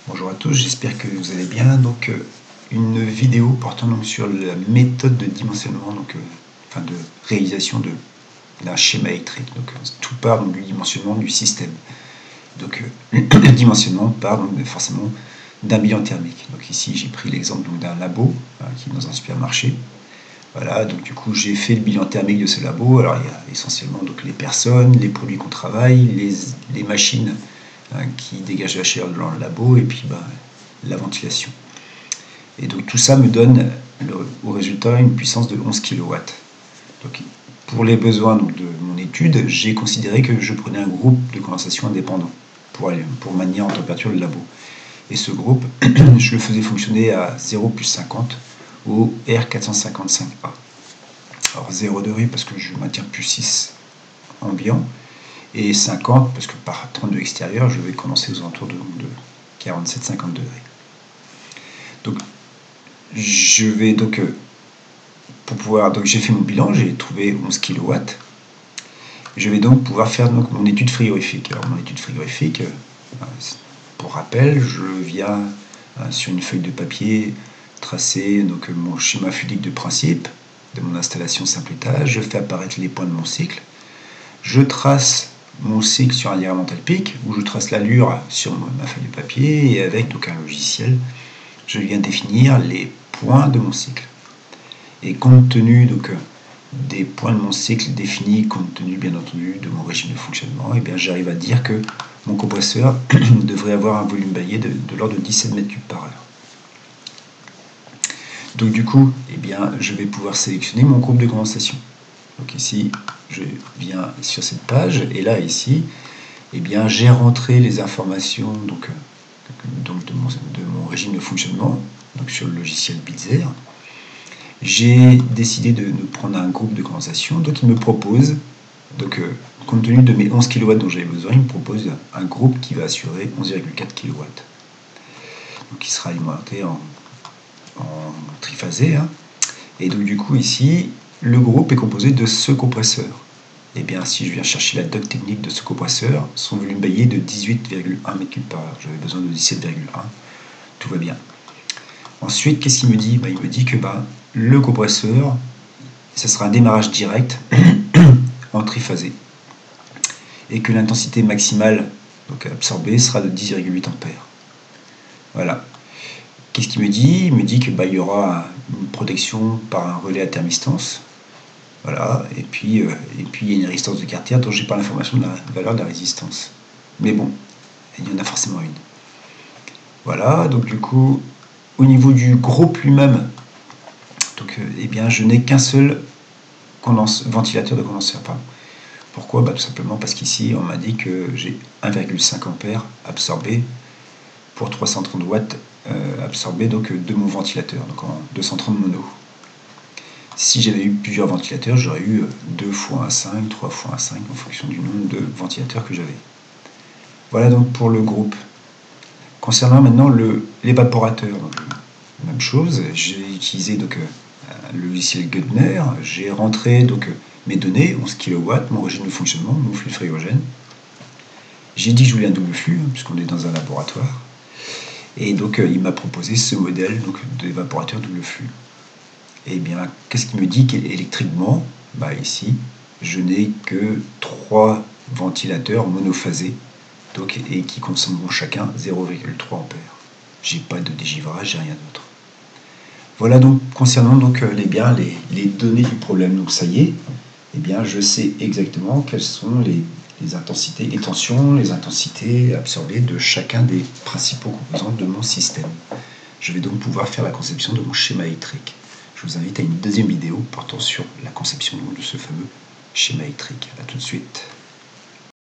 Bonjour à tous, j'espère que vous allez bien. Donc une vidéo portant donc sur la méthode de dimensionnement, enfin de réalisation d'un schéma électrique. Donc tout part donc, du dimensionnement du système. Donc le dimensionnement part donc forcément d'un bilan thermique. Donc ici j'ai pris l'exemple d'un labo qui est dans un supermarché. Voilà, donc du coup j'ai fait le bilan thermique de ce labo. Alors il y a essentiellement donc les personnes, les produits qu'on travaille, les machines qui dégagent la chaleur dans le labo, et puis la ventilation. Et donc tout ça me donne au résultat une puissance de 11 kW. Donc, pour les besoins donc, de mon étude, j'ai considéré que je prenais un groupe de condensation indépendant pour maintenir en température le labo. Et ce groupe, je le faisais fonctionner à 0 plus 50 au R455A. Alors 0 degré parce que je maintiens plus 6 ambiant, et 50 parce que par 32 extérieur, je vais condenser aux alentours de 47-50 degrés. Donc je vais donc pour pouvoir, donc j'ai fait mon bilan, j'ai trouvé 11 kW. Je vais donc pouvoir faire donc mon étude frigorifique. Alors mon étude frigorifique, pour rappel, je viens sur une feuille de papier tracer donc mon schéma fluidique de principe de mon installation simple étage. Je fais apparaître les points de mon cycle. Je trace mon cycle sur un diagramme enthalpique où je trace l'allure sur ma feuille de papier, et avec donc un logiciel, je viens définir les points de mon cycle. Et compte tenu donc des points de mon cycle définis, compte tenu bien entendu de mon régime de fonctionnement, et bien j'arrive à dire que mon compresseur devrait avoir un volume baillié de l'ordre de 17 mètres cubes par heure. Donc du coup, eh bien, je vais pouvoir sélectionner mon groupe de condensation. Donc ici, je viens sur cette page, et là ici, eh bien, j'ai rentré les informations donc de mon régime de fonctionnement, donc sur le logiciel Bitzer. J'ai décidé de prendre un groupe de condensation, donc il me propose, donc compte tenu de mes 11 kW dont j'avais besoin, il me propose un groupe qui va assurer 11,4 kW. Donc qui sera alimenté en triphasé. Et donc du coup ici, le groupe est composé de ce compresseur. Et bien si je viens chercher la doc technique de ce compresseur, son volume baillié est de 18,1 m3 par heure. J'avais besoin de 17,1. Tout va bien. Ensuite, qu'est-ce qu'il me dit? Il me dit que le compresseur, ce sera un démarrage direct en triphasé, et que l'intensité maximale donc absorbée sera de 10,8 ampères. Voilà. Qu'est-ce qu'il me dit? Il me dit qu'il y aura une protection par un relais à thermistance. Voilà. Et puis il y a une résistance de Cartier dont je n'ai pas l'information de la valeur de la résistance. Mais bon, il y en a forcément une. Voilà. Donc du coup, au niveau du groupe lui-même, donc eh bien, je n'ai qu'un seul ventilateur de condenseur. Pourquoi? Tout simplement parce qu'ici, on m'a dit que j'ai 1,5 ampères absorbé pour 330 watts absorbé donc de mon ventilateur, donc en 230 mono. Si j'avais eu plusieurs ventilateurs, j'aurais eu 2 fois 1,5, 3 fois 1,5 en fonction du nombre de ventilateurs que j'avais. Voilà donc pour le groupe. Concernant maintenant l'évaporateur, même chose, j'ai utilisé donc le logiciel Guttner, j'ai rentré donc mes données, 11 kW, mon régime de fonctionnement, mon flux frigorigène. J'ai dit que je voulais un double flux, puisqu'on est dans un laboratoire. Et donc il m'a proposé ce modèle d'évaporateur double flux. Et bien, qu'est-ce qu'il me dit électriquement? Ici, je n'ai que 3 ventilateurs monophasés, et qui consommeront chacun 0,3 ampères. J'ai pas de dégivrage, j'ai rien d'autre. Voilà donc concernant les données du problème. Donc ça y est, eh bien, je sais exactement quelles sont les intensités, les tensions, les intensités absorbées de chacun des principaux composants de mon système. Je vais donc pouvoir faire la conception de mon schéma électrique. Je vous invite à une deuxième vidéo portant sur la conception de ce fameux schéma électrique. A tout de suite.